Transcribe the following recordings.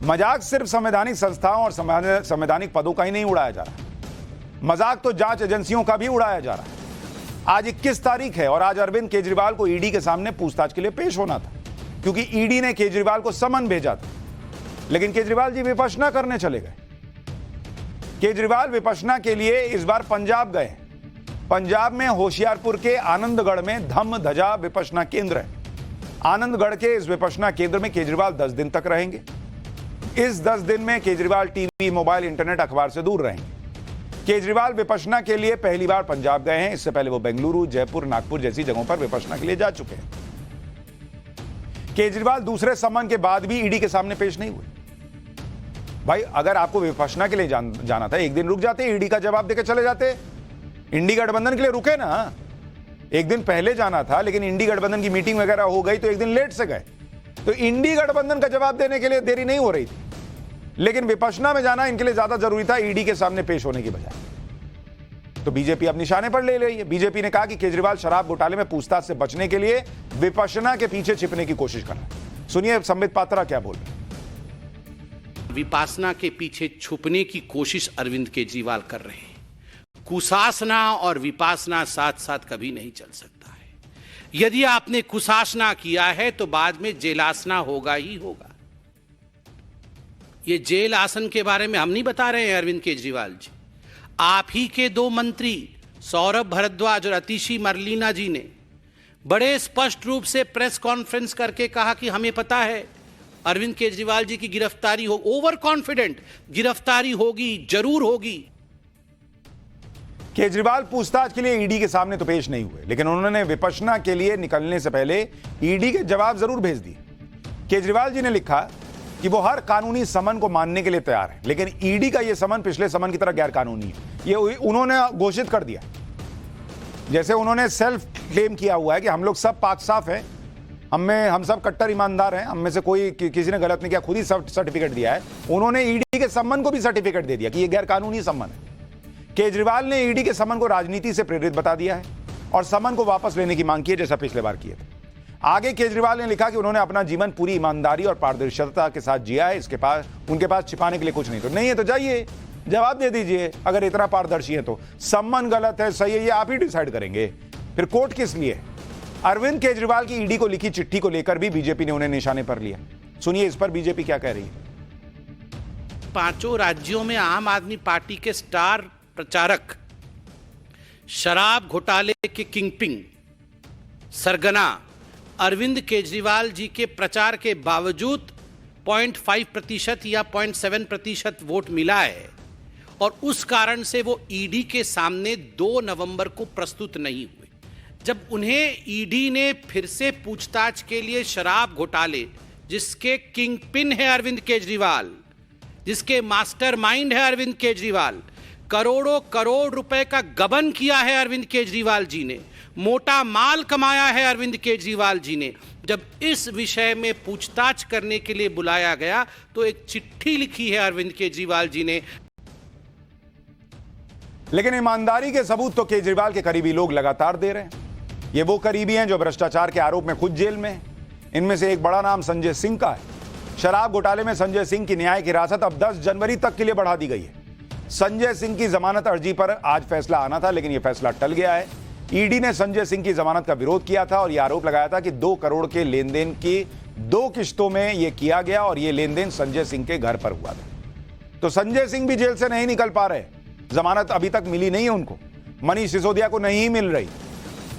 मजाक सिर्फ संवैधानिक संस्थाओं और संवैधानिक पदों का ही नहीं उड़ाया जा रहा, मजाक तो जांच एजेंसियों का भी उड़ाया जा रहा है। आज 21 तारीख है और आज अरविंद केजरीवाल को ईडी के सामने पूछताछ के लिए पेश होना था, क्योंकि ईडी ने केजरीवाल को समन भेजा था। लेकिन केजरीवाल जी विपश्यना करने चले गए। केजरीवाल विपश्यना के लिए इस बार पंजाब गए। पंजाब में होशियारपुर के आनंदगढ़ में धम्म धजा विपश्यना केंद्र है। आनंदगढ़ के इस विपश्यना केंद्र में केजरीवाल 10 दिन तक रहेंगे। इस 10 दिन में केजरीवाल टीवी, मोबाइल, इंटरनेट, अखबार से दूर रहेंगे। केजरीवाल विपश्यना के लिए पहली बार पंजाब गए हैं। इससे पहले वो बेंगलुरु, जयपुर, नागपुर जैसी जगहों पर विपश्यना के लिए जा चुके हैं। केजरीवाल दूसरे सम्मन के बाद भी ईडी के सामने पेश नहीं हुए। भाई, अगर आपको विपश्यना के लिए जाना था, एक दिन रुक जाते, ईडी का जवाब देकर चले जाते। इंडी गठबंधन के लिए रुके ना, एक दिन पहले जाना था, लेकिन इंडी गठबंधन की मीटिंग वगैरह हो गई तो एक दिन लेट से गए। तो इंडी गठबंधन का जवाब देने के लिए देरी नहीं हो रही थी, लेकिन विपश्यना में जाना इनके लिए ज्यादा जरूरी था ईडी के सामने पेश होने की बजाय। तो बीजेपी अब निशाने पर ले रही है। बीजेपी ने कहा कि केजरीवाल शराब घोटाले में पूछताछ से बचने के लिए विपश्यना के पीछे छिपने की कोशिश कर रहा है। सुनिए संबित पात्रा क्या बोल रहे हैं। विपश्यना के पीछे छुपने की कोशिश अरविंद केजरीवाल कर रहे हैं। कुशासना और विपश्यना साथ साथ कभी नहीं चल सकता है। यदि आपने कुशासना किया है तो बाद में जेलासना होगा ही होगा। ये जेल आसन के बारे में हम नहीं बता रहे हैं अरविंद केजरीवाल जी, आप ही के 2 मंत्री सौरभ भारद्वाज और अतिशी मरलीना जी ने बड़े स्पष्ट रूप से प्रेस कॉन्फ्रेंस करके कहा कि हमें पता है अरविंद केजरीवाल जी की गिरफ्तारी हो, ओवर कॉन्फिडेंट, गिरफ्तारी होगी, जरूर होगी। केजरीवाल पूछताछ के लिए ईडी के सामने तो पेश नहीं हुए, लेकिन उन्होंने विपश्यना के लिए निकलने से पहले ईडी के जवाब जरूर भेज दिए। केजरीवाल जी ने लिखा कि वो हर कानूनी समन को मानने के लिए तैयार है, लेकिन ईडी का यह समन पिछले समन की तरह गैर कानूनी है, ये उन्होंने घोषित कर दिया। जैसे उन्होंने सेल्फ क्लेम किया हुआ है कि हम लोग सब पाक साफ हैं, हम सब कट्टर ईमानदार हैं, हम में से कोई किसी ने गलत नहीं किया, खुद ही सर्टिफिकेट दिया है। उन्होंने ईडी के सम्मन को भी सर्टिफिकेट दे दिया कि यह गैर कानूनी सम्मन है। केजरीवाल ने ईडी के समन को राजनीति से प्रेरित बता दिया है और समन को वापस लेने की मांग की है, जैसा पिछले बार किए थे। आगे केजरीवाल ने लिखा कि उन्होंने अपना जीवन पूरी ईमानदारी और पारदर्शिता के साथ जिया है, उनके पास छिपाने के लिए कुछ नहीं। तो नहीं है तो जाइए, जवाब दे दीजिए। अगर इतना पारदर्शी है तो सम्मन गलत है, सही है, ये आप ही डिसाइड करेंगे, फिर कोर्ट किस लिए। अरविंद केजरीवाल की ईडी को लिखी चिट्ठी को लेकर भी बीजेपी ने उन्हें निशाने पर लिया। सुनिए इस पर बीजेपी क्या कह रही है। 5 राज्यों में आम आदमी पार्टी के स्टार प्रचारक, शराब घोटाले के किंगपिन, सरगना अरविंद केजरीवाल जी के प्रचार के बावजूद 0.5% या 0.7% वोट मिला है और उस कारण से वो ईडी के सामने 2 नवंबर को प्रस्तुत नहीं हुए। जब उन्हें ईडी ने फिर से पूछताछ के लिए शराब घोटाले, जिसके किंगपिन है अरविंद केजरीवाल, जिसके मास्टरमाइंड है अरविंद केजरीवाल, करोड़ों करोड़ रुपए का गबन किया है अरविंद केजरीवाल जी ने, मोटा माल कमाया है अरविंद केजरीवाल जी ने, जब इस विषय में पूछताछ करने के लिए बुलाया गया तो एक चिट्ठी लिखी है अरविंद केजरीवाल जी ने। लेकिन ईमानदारी के सबूत तो केजरीवाल के करीबी लोग लगातार दे रहे हैं। ये वो करीबी हैं जो भ्रष्टाचार के आरोप में खुद जेल में हैं। इनमें से एक बड़ा नाम संजय सिंह का है। शराब घोटाले में संजय सिंह की न्यायिक हिरासत अब 10 जनवरी तक के लिए बढ़ा दी गई है। संजय सिंह की जमानत अर्जी पर आज फैसला आना था, लेकिन यह फैसला टल गया है। ईडी ने संजय सिंह की जमानत का विरोध किया था और यह आरोप लगाया था कि 2 करोड़ के लेनदेन की 2 किश्तों में यह किया गया और यह लेनदेन संजय सिंह के घर पर हुआ था। तो संजय सिंह भी जेल से नहीं निकल पा रहे, जमानत अभी तक मिली नहीं है उनको। मनीष सिसोदिया को नहीं मिल रही।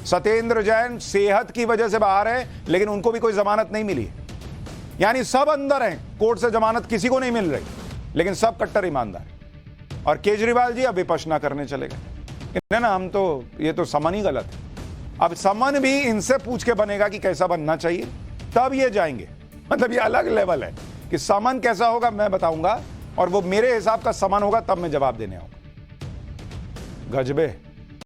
सत्येंद्र जैन सेहत की वजह से बाहर है, लेकिन उनको भी कोई जमानत नहीं मिली। यानी सब अंदर हैं, कोर्ट से जमानत किसी को नहीं मिल रही, लेकिन सब कट्टर ईमानदार। और केजरीवाल जी अब विपश्यना करने चले गए। ना हम तो ये तो समन ही गलत है। अब समन भी इनसे पूछ के बनेगा कि कैसा बनना चाहिए, तब ये जाएंगे। मतलब ये अलग लेवल है कि समन कैसा होगा मैं बताऊंगा और वो मेरे हिसाब का समन होगा, तब मैं जवाब देने आऊंगा। गजबे।